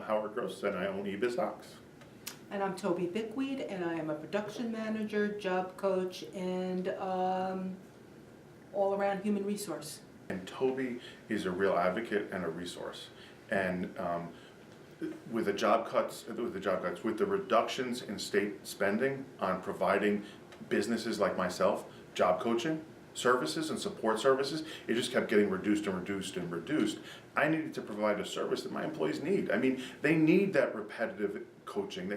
Howard Gross, and I own eBiz Docs. And I'm Tobi Bickwet, and I am a production manager, job coach, and all-around human resource. And Tobi is a real advocate and a resource. And with the job cuts, with the reductions in state spending on providing businesses like myself job coaching services and support services, it just kept getting reduced and reduced and reduced. I needed to provide a service that my employees need. I mean, they need that repetitive coaching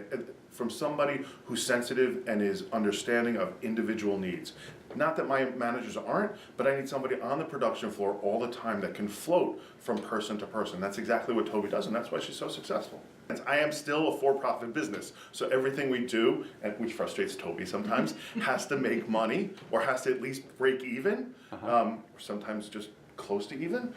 from somebody who's sensitive and is understanding of individual needs. Not that my managers aren't, but I need somebody on the production floor all the time that can float from person to person. That's exactly what Tobi does, and that's why she's so successful. I am still a for-profit business, so everything we do, and which frustrates Tobi sometimes, has to make money or has to at least break even, or sometimes just close to even.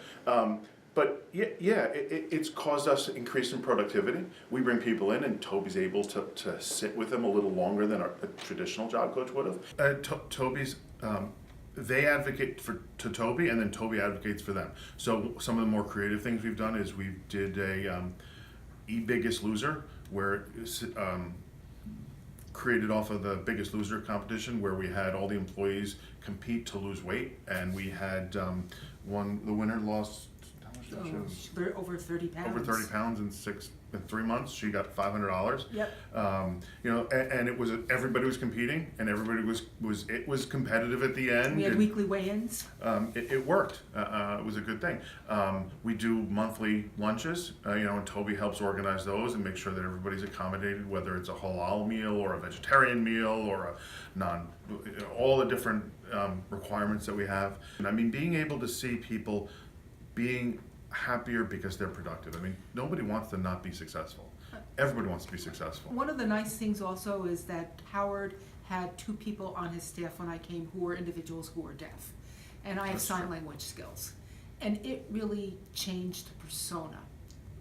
But it's caused us increase in productivity. We bring people in, and Tobi's able to sit with them a little longer than a traditional job coach would have. Tobi's they advocate to Tobi, and then Tobi advocates for them. So some of the more creative things we've done is we did a Biggest Loser, where created off of the Biggest Loser competition, where we had all the employees compete to lose weight, and we had the winner lost. Over 30 pounds. Over 30 pounds in 3 months. She got $500. Yep. And it was everybody was competing, and everybody was competitive at the end. We had weekly weigh-ins. It worked. It was a good thing. We do monthly lunches. And Tobi helps organize those and make sure that everybody's accommodated, whether it's a halal meal or a vegetarian meal or all the different requirements that we have. And I mean, being able to see people being happier because they're productive. I mean, nobody wants to not be successful. Everybody wants to be successful. One of the nice things also is that Howard had 2 people on his staff when I came who were individuals who were deaf. And I have sign language skills. And it really changed the persona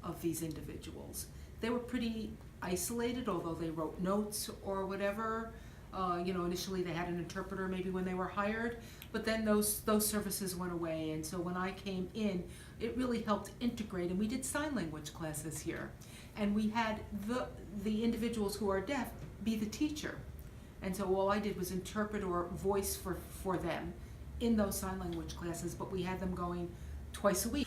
of these individuals. They were pretty isolated, although they wrote notes or whatever. Initially they had an interpreter maybe when they were hired, but then those services went away. And so when I came in, it really helped integrate, and we did sign language classes here. And we had the individuals who are deaf be the teacher. And so all I did was interpret or voice for them in those sign language classes, but we had them going twice a week.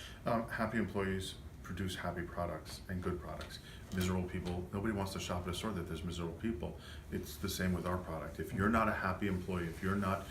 Happy employees produce happy products and good products. Miserable people, nobody wants to shop at a store that there's miserable people. It's the same with our product. If you're not a happy employee, if you're not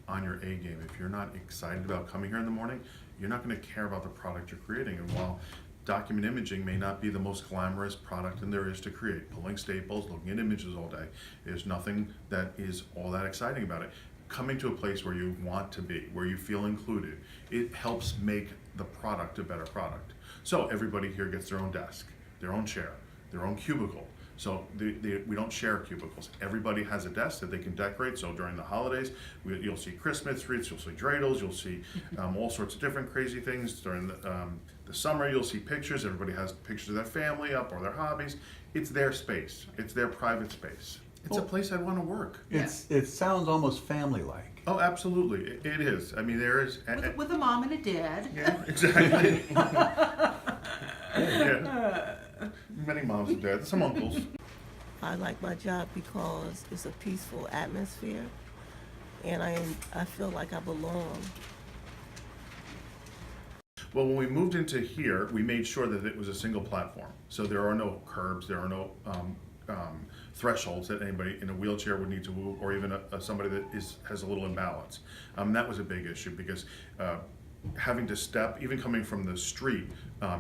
on your A game, if you're not excited about coming here in the morning, you're not going to care about the product you're creating. And while document imaging may not be the most glamorous product there is to create, pulling staples, looking at images all day, there's nothing that is all that exciting about it. Coming to a place where you want to be, where you feel included, it helps make the product a better product. So everybody here gets their own desk, their own chair, their own cubicle. So we don't share cubicles. Everybody has a desk that they can decorate. So during the holidays, you'll see Christmas trees, you'll see dreidels, you'll see all sorts of different crazy things. During the summer, you'll see pictures. Everybody has pictures of their family up or their hobbies. It's their space. It's their private space. It's a place I want to work. It sounds almost family-like. Oh, absolutely. It is. I mean, there is. With a mom and a dad. Yeah, exactly. Yeah. Many moms and dads, some uncles. I like my job because it's a peaceful atmosphere, and I feel like I belong. Well, when we moved into here, we made sure that it was a single platform. So there are no curbs, there are no thresholds that anybody in a wheelchair would need to move, or even somebody that has a little imbalance. That was a big issue because having to step, even coming from the street,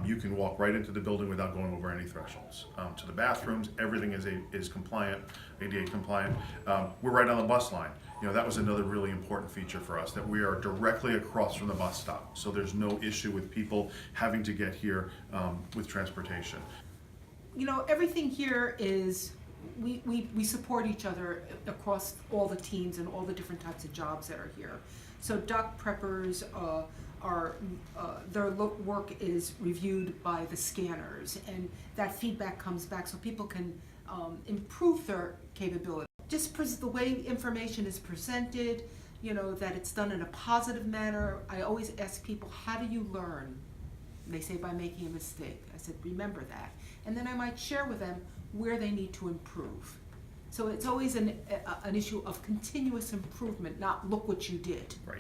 you can walk right into the building without going over any thresholds. To the bathrooms, everything is compliant, ADA compliant. We're right on the bus line. That was another really important feature for us, that we are directly across from the bus stop. So there's no issue with people having to get here with transportation. Everything here is, we support each other across all the teams and all the different types of jobs that are here. So doc preppers their work is reviewed by the scanners, and that feedback comes back so people can improve their capability. Just the way information is presented, that it's done in a positive manner. I always ask people, how do you learn? They say by making a mistake. I said, remember that. And then I might share with them where they need to improve. So it's always an issue of continuous improvement, not look what you did. Right.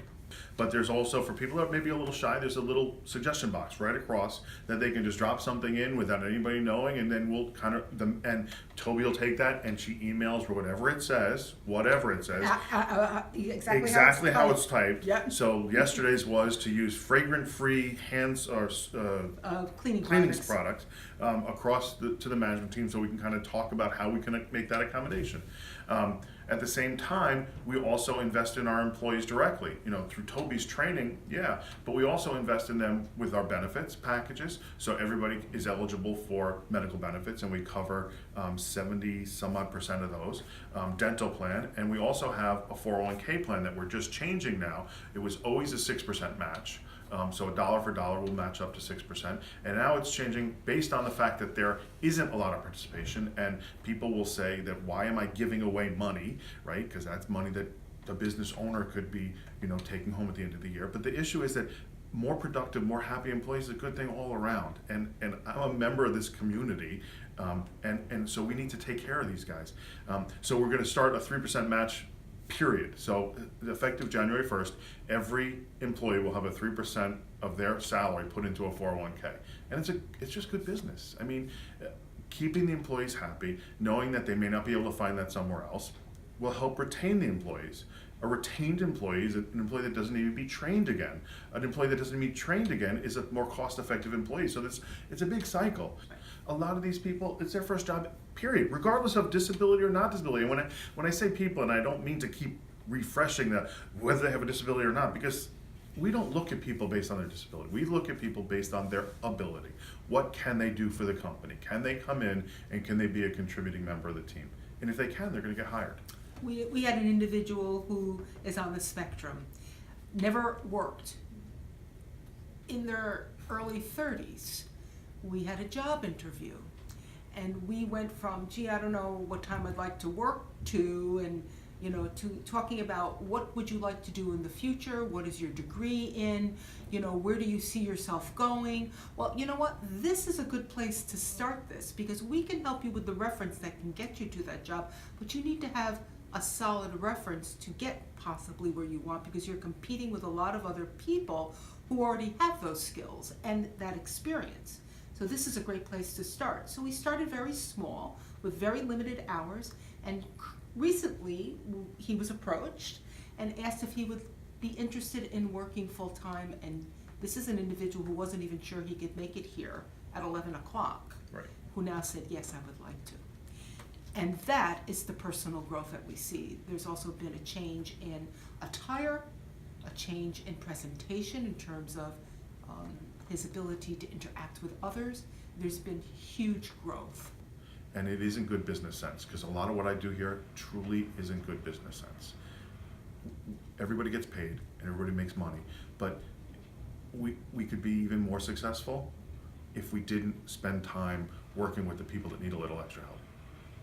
But there's also, for people that may be a little shy, there's a little suggestion box right across that they can just drop something in without anybody knowing, and then we'll kind of, and Tobi will take that and she emails whatever it says, exactly how it's typed. Yep. So yesterday's was to use fragrant-free hands or Cleaning products across to the management team, so we can kind of talk about how we can make that accommodation. At the same time, we also invest in our employees directly, through Tobi's training, but we also invest in them with our benefits packages, so everybody is eligible for medical benefits, and we cover 70 some odd percent of those, dental plan, and we also have a 401k plan that we're just changing now. It was always a 6% match. So a dollar for dollar will match up to 6%. And now it's changing based on the fact that there isn't a lot of participation, and people will say that, why am I giving away money, right? Because that's money that the business owner could be, taking home at the end of the year. But the issue is that more productive, more happy employees is a good thing all around. And I'm a member of this community, and so we need to take care of these guys. So we're gonna start a 3% match, period. So effective January 1st, every employee will have a 3% of their salary put into a 401k. And it's just good business. I mean, keeping the employees happy, knowing that they may not be able to find that somewhere else, will help retain the employees. A retained employee is an employee that doesn't need to be trained again. An employee that doesn't need to be trained again is a more cost-effective employee. So it's a big cycle. A lot of these people, it's their first job, period, regardless of disability or not disability. And when I say people, and I don't mean to keep refreshing whether they have a disability or not, because we don't look at people based on their disability. We look at people based on their ability. What can they do for the company? Can they come in and can they be a contributing member of the team? And if they can, they're going to get hired. We had an individual who is on the spectrum, never worked. In their early 30s, we had a job interview, and we went from, I don't know what time I'd like to work to, and to talking about what would you like to do in the future, what is your degree in, where do you see yourself going. Well, you know what, this is a good place to start this, because we can help you with the reference that can get you to that job, but you need to have a solid reference to get possibly where you want, because you're competing with a lot of other people who already have those skills and that experience. So this is a great place to start. So we started very small with very limited hours, and recently he was approached and asked if he would be interested in working full-time, and this is an individual who wasn't even sure he could make it here at 11 o'clock, Right. who now said, yes, I would like to. And that is the personal growth that we see. There's also been a change in attire, a change in presentation in terms of his ability to interact with others. There's been huge growth. And it is in good business sense, because a lot of what I do here truly is in good business sense. Everybody gets paid and everybody makes money, but we could be even more successful if we didn't spend time working with the people that need a little extra help.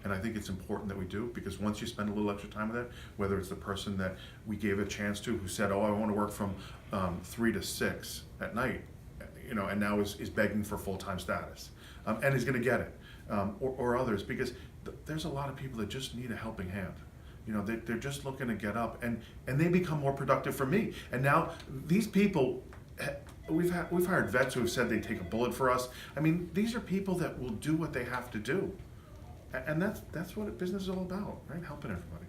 And I think it's important that we do, because once you spend a little extra time with it, whether it's the person that we gave a chance to who said, I want to work from 3 to 6 at night, and now is begging for full-time status, and is going to get it, or others, because there's a lot of people that just need a helping hand. They're just looking to get up, and they become more productive for me. And now these people, we've hired vets who have said they take a bullet for us. I mean, these are people that will do what they have to do. And that's what business is all about, right? Helping everybody.